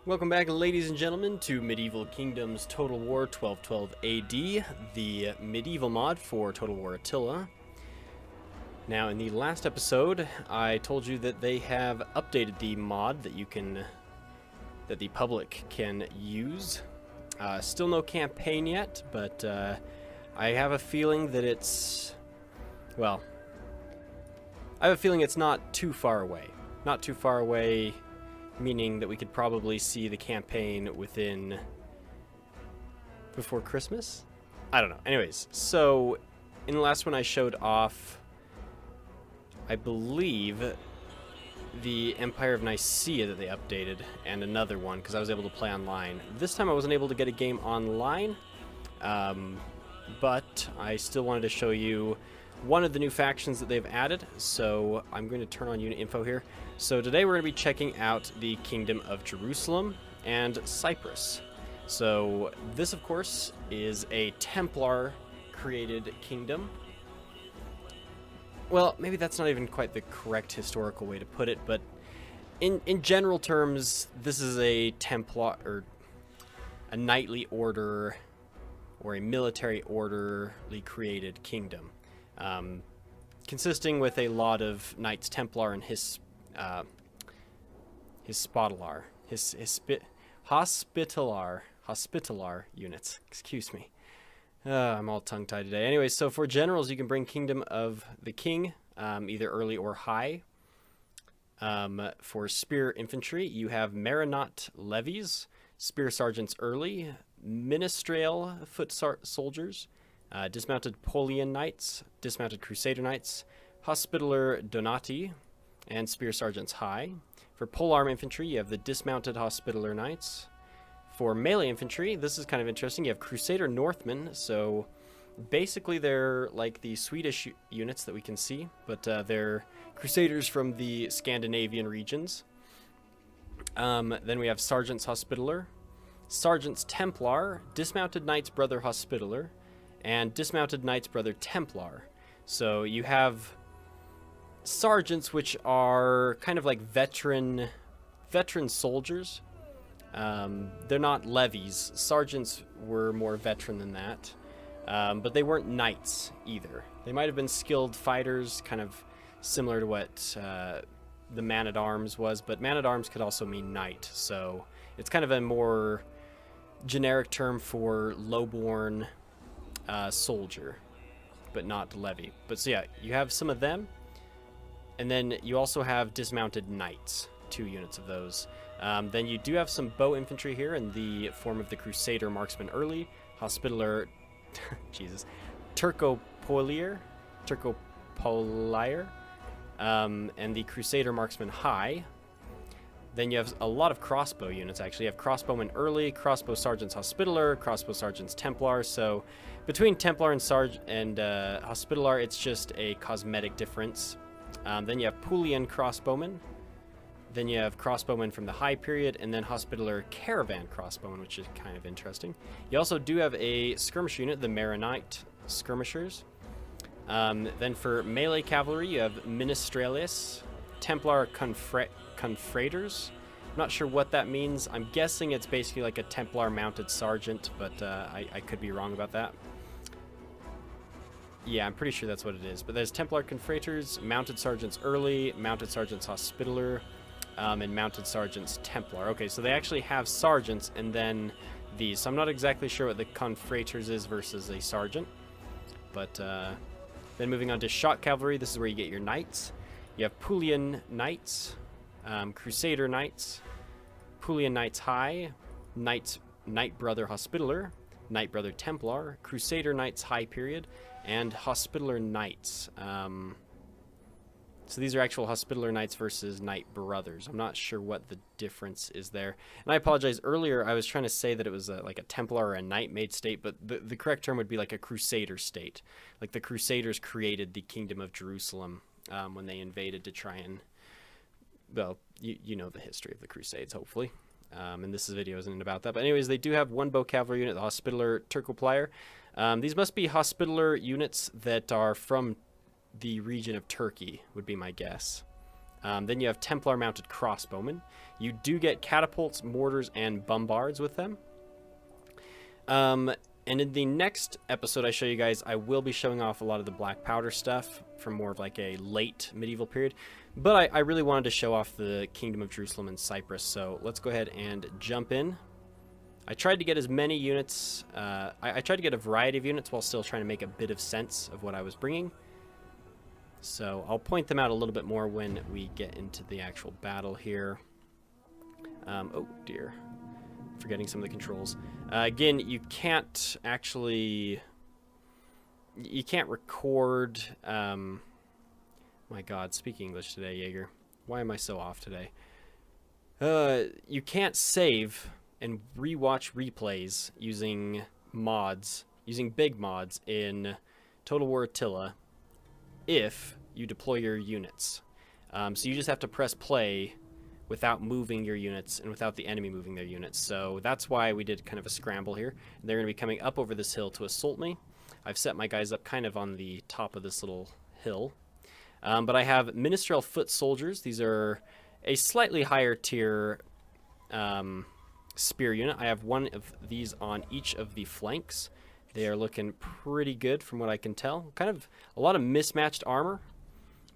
Welcome back, ladies and gentlemen, to Medieval Kingdoms Total War 1212 AD, the medieval mod for Total War Attila. Now, in the last episode, I told you that they have updated the mod that the public can use. Still no campaign yet, but I have a feeling that it's, well, I have a feeling it's not too far away. Not too far away, meaning that we could probably see the campaign before Christmas? I don't know. Anyways, so in the last one I showed off, I believe, the Empire of Nicaea that they updated, and another one, because I was able to play online. This time I wasn't able to get a game online, but I still wanted to show you one of the new factions that they've added, so I'm going to turn on unit info here. So today we're going to be checking out the Kingdom of Jerusalem and Cyprus. So this, of course, is a Templar-created kingdom. Well, maybe that's not even quite the correct historical way to put it, but in general terms, this is a Templar, or a knightly order, or a military orderly created kingdom. Consisting with a lot of Knights Templar and hospitalar units. Excuse me. I'm all tongue-tied today. Anyway, so for generals, you can bring Kingdom of the King, either early or high. For spear infantry, you have Marinot levies, spear sergeants early, ministerial foot soldiers, dismounted Polian knights, dismounted Crusader knights, hospitaller Donati, and spear sergeants high. For polearm infantry, you have the dismounted hospitaller knights. For melee infantry, this is kind of interesting. You have Crusader Northmen, so basically they're like the Swedish units that we can see, but they're Crusaders from the Scandinavian regions. Then we have Sergeants Hospitaller, Sergeants Templar, Dismounted Knights Brother Hospitaller, and Dismounted Knights Brother Templar. So you have sergeants, which are kind of like veteran soldiers. They're not levies. Sergeants were more veteran than that, but they weren't knights either. They might have been skilled fighters, kind of similar to what the man-at-arms was, but man-at-arms could also mean knight, so it's kind of a more generic term for low-born soldier, but not levy. But so yeah, you have some of them, and then you also have dismounted knights, 2 units of those. Then you do have some bow infantry here in the form of the Crusader Marksman early, Hospitaller, Jesus, Turcopolier, and the Crusader Marksman high. Then you have a lot of crossbow units, actually. You have crossbowmen early, crossbow sergeants Hospitaller, crossbow sergeants Templar. So between Templar and Hospitaller, it's just a cosmetic difference. Then you have Pulian crossbowmen. Then you have crossbowmen from the high period, and then Hospitaller caravan crossbowmen, which is kind of interesting. You also do have a skirmish unit, the Maronite skirmishers. Then for melee cavalry, you have Ministerialis, Templar Confraters. I'm not sure what that means. I'm guessing it's basically like a Templar mounted sergeant, but I could be wrong about that. Yeah, I'm pretty sure that's what it is. But there's Templar Confraters, mounted sergeants early, mounted sergeants Hospitaller, and mounted sergeants Templar. Okay, so they actually have sergeants and then these. So I'm not exactly sure what the Confraters is versus a sergeant. But then moving on to shot cavalry, this is where you get your knights. You have Pulian knights, Crusader knights, Pulian knights high, Knight Brother Hospitaller, Knight Brother Templar, Crusader knights high period, and Hospitaller knights. So these are actual Hospitaller knights versus Knight Brothers. I'm not sure what the difference is there. And I apologize, earlier I was trying to say that it was like a Templar or a Knight made state, but the correct term would be like a Crusader state. Like the Crusaders created the Kingdom of Jerusalem when they invaded to try and, well, you know the history of the Crusades, hopefully. And this video isn't about that. But anyways, they do have one bow cavalry unit, the Hospitaller Turcoplier. These must be Hospitaller units that are from the region of Turkey, would be my guess. Then you have Templar mounted crossbowmen. You do get catapults, mortars, and bombards with them. And in the next episode I show you guys, I will be showing off a lot of the black powder stuff from more of like a late medieval period. But I really wanted to show off the Kingdom of Jerusalem and Cyprus, so let's go ahead and jump in. I tried to get as many units, I tried to get a variety of units while still trying to make a bit of sense of what I was bringing. So I'll point them out a little bit more when we get into the actual battle here. Oh dear, forgetting some of the controls. Again, you can't actually, you can't record, my god, speak English today, Jaeger. Why am I so off today? You can't save and rewatch replays using mods, using big mods in Total War Attila if you deploy your units. So you just have to press play without moving your units and without the enemy moving their units. So that's why we did kind of a scramble here. They're going to be coming up over this hill to assault me. I've set my guys up kind of on the top of this little hill. But I have Ministerial Foot Soldiers. These are a slightly higher tier spear unit. I have one of these on each of the flanks. They are looking pretty good from what I can tell. Kind of a lot of mismatched armor.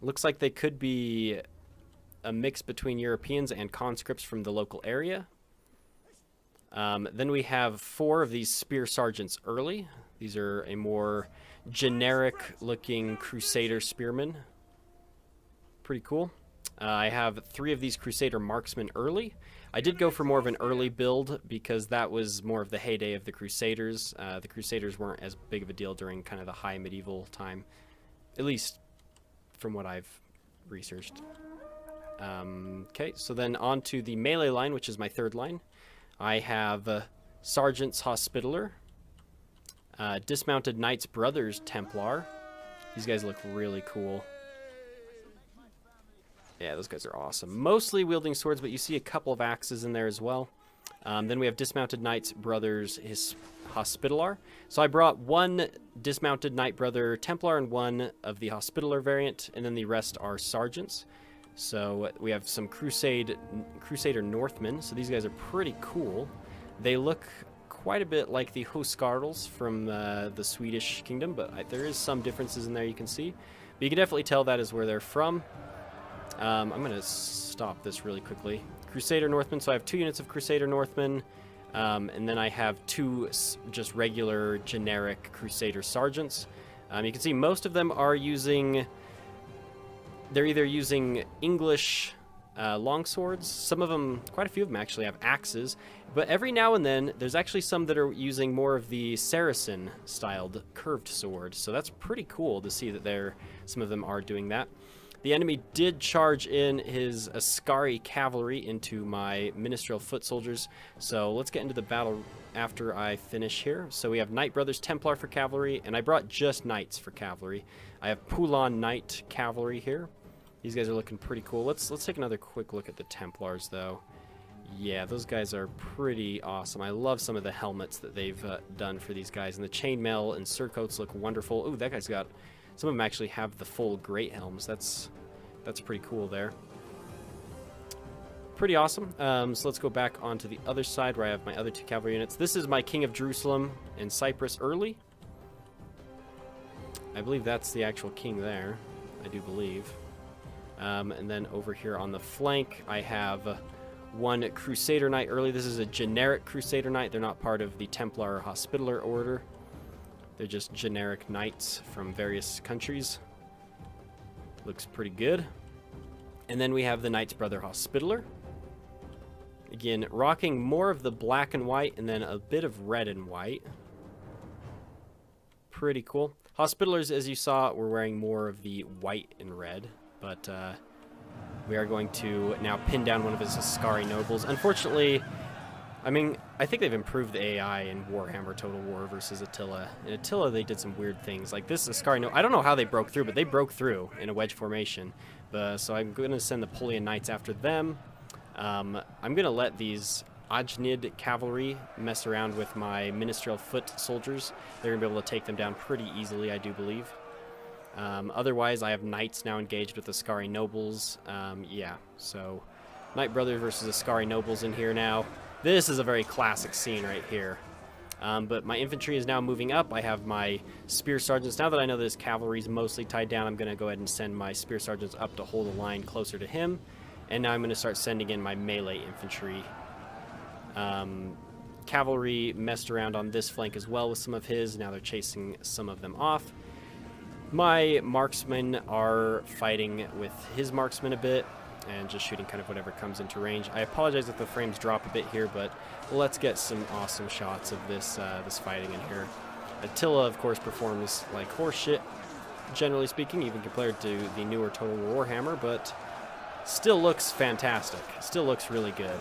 Looks like they could be a mix between Europeans and conscripts from the local area. Then we have 4 of these spear sergeants early. These are a more generic looking Crusader spearmen. Pretty cool. I have 3 of these Crusader marksmen early. I did go for more of an early build because that was more of the heyday of the Crusaders. The Crusaders weren't as big of a deal during kind of the high medieval time, at least from what I've researched. Okay, so then on to the melee line, which is my 3rd line. I have Sergeants Hospitaller, Dismounted Knights Brothers Templar. These guys look really cool. Yeah, those guys are awesome. Mostly wielding swords, but you see a couple of axes in there as well. Then we have Dismounted Knights Brothers Hospitaller. So I brought 1 Dismounted Knight Brother Templar and 1 of the Hospitaller variant, and then the rest are Sergeants. So we have some Crusader Northmen. So these guys are pretty cool. They look quite a bit like the Huskarls from the Swedish kingdom, but there is some differences in there you can see. But you can definitely tell that is where they're from. I'm going to stop this really quickly. Crusader Northmen, so I have 2 units of Crusader Northmen, and then I have 2 just regular generic Crusader Sergeants. You can see most of them are using, they're either using English longswords, some of them, quite a few of them actually have axes, but every now and then there's actually some that are using more of the Saracen styled curved sword, so that's pretty cool to see that some of them are doing that. The enemy did charge in his Ascari cavalry into my Ministerial Foot Soldiers, so let's get into the battle after I finish here. So we have Knight Brothers Templar for cavalry, and I brought just Knights for cavalry. I have Poulon Knight cavalry here. These guys are looking pretty cool. Let's take another quick look at the Templars, though. Yeah, those guys are pretty awesome. I love some of the helmets that they've done for these guys, and the chainmail and surcoats look wonderful. Ooh, that guy's got... Some of them actually have the full great helms. That's pretty cool there. Pretty awesome. So let's go back onto the other side where I have my other 2 cavalry units. This is my King of Jerusalem and Cyprus early. I believe that's the actual king there. I do believe. And then over here on the flank, I have 1 Crusader Knight early. This is a generic Crusader Knight. They're not part of the Templar or Hospitaller order. They're just generic knights from various countries. Looks pretty good. And then we have the Knights Brother Hospitaller. Again, rocking more of the black and white and then a bit of red and white. Pretty cool. Hospitallers, as you saw, were wearing more of the white and red, but we are going to now pin down one of his Ascari nobles. Unfortunately, I mean, I think they've improved the AI in Warhammer Total War versus Attila. In Attila, they did some weird things. Like this Ascari noble, I don't know how they broke through, but they broke through in a wedge formation. So I'm going to send the Polian Knights after them. I'm going to let these Ajnid cavalry mess around with my Ministerial Foot Soldiers. They're going to be able to take them down pretty easily, I do believe. Otherwise, I have knights now engaged with the Ascari nobles. Yeah, so Knight Brothers versus Ascari nobles in here now. This is a very classic scene right here. But my infantry is now moving up. I have my spear sergeants. Now that I know this cavalry is mostly tied down, I'm going to go ahead and send my spear sergeants up to hold the line closer to him. And now I'm going to start sending in my melee infantry. Cavalry messed around on this flank as well with some of his. Now they're chasing some of them off. My marksmen are fighting with his marksmen a bit and just shooting kind of whatever comes into range. I apologize if the frames drop a bit here, but let's get some awesome shots of this this fighting in here. Attila, of course, performs like horseshit, generally speaking, even compared to the newer Total War Warhammer, but still looks fantastic. Still looks really good.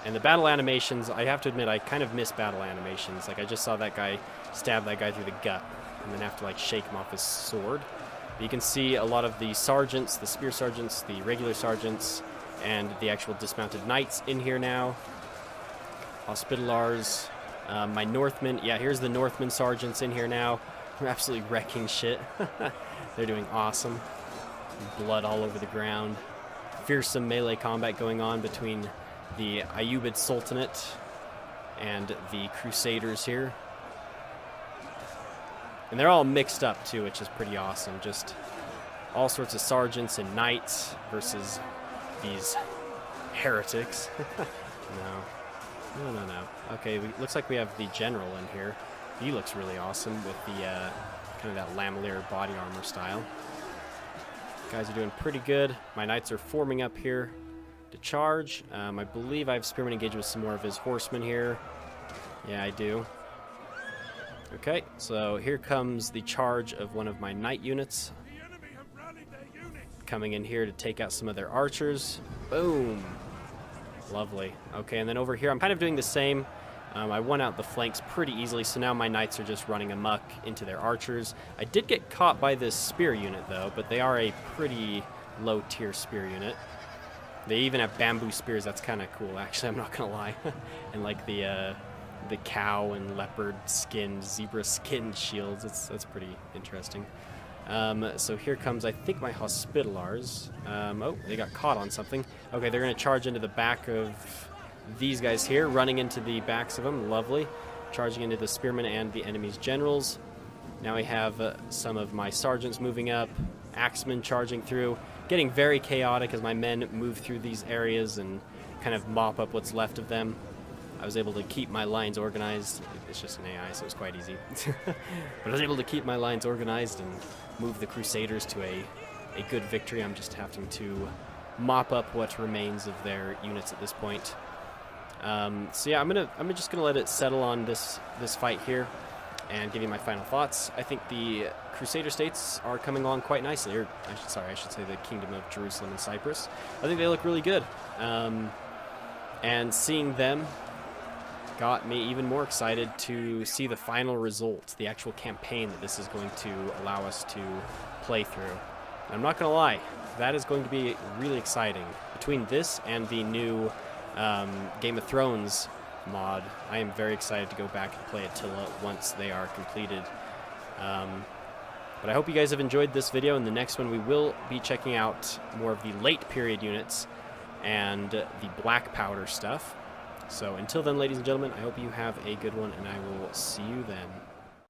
And the battle animations, I have to admit, I kind of miss battle animations. Like, I just saw that guy stab that guy through the gut and then have to, like, shake him off his sword. But you can see a lot of the sergeants, the spear sergeants, the regular sergeants, and the actual dismounted knights in here now. Hospitallars, my Northmen. Yeah, here's the Northman sergeants in here now. They're absolutely wrecking shit. They're doing awesome. Blood all over the ground. Fearsome melee combat going on between the Ayyubid Sultanate and the Crusaders here. And they're all mixed up too, which is pretty awesome. Just all sorts of sergeants and knights versus these heretics. No. Okay, looks like we have the general in here. He looks really awesome with the kind of that lamelleur body armor style. Guys are doing pretty good. My knights are forming up here to charge. I believe I have spearmen engaged with some more of his horsemen here. Yeah, I do. Okay, so here comes the charge of one of my knight units. Coming in here to take out some of their archers. Boom. Lovely. Okay, and then over here I'm kind of doing the same. I won out the flanks pretty easily, so now my knights are just running amok into their archers. I did get caught by this spear unit, though, but they are a pretty low-tier spear unit. They even have bamboo spears. That's kind of cool, actually. I'm not gonna lie. And like the cow and leopard skin, zebra skin shields. That's pretty interesting. So here comes, I think, my Hospitallars. Oh, they got caught on something. Okay, they're gonna charge into the back of these guys here, running into the backs of them. Lovely. Charging into the spearmen and the enemy's generals. Now we have some of my sergeants moving up. Axemen charging through. Getting very chaotic as my men move through these areas and kind of mop up what's left of them. I was able to keep my lines organized. It's just an AI, so it's quite easy. But I was able to keep my lines organized and move the Crusaders to a good victory. I'm just having to mop up what remains of their units at this point. So yeah, I'm just gonna let it settle on this fight here and give you my final thoughts. I think the Crusader states are coming along quite nicely. Or I should say the Kingdom of Jerusalem and Cyprus. I think they look really good. And seeing them got me even more excited to see the final result, the actual campaign that this is going to allow us to play through. And I'm not gonna lie, that is going to be really exciting. Between this and the new Game of Thrones mod, I am very excited to go back and play Attila once they are completed. But I hope you guys have enjoyed this video. In the next one, we will be checking out more of the late period units and the black powder stuff. So until then, ladies and gentlemen, I hope you have a good one, and I will see you then.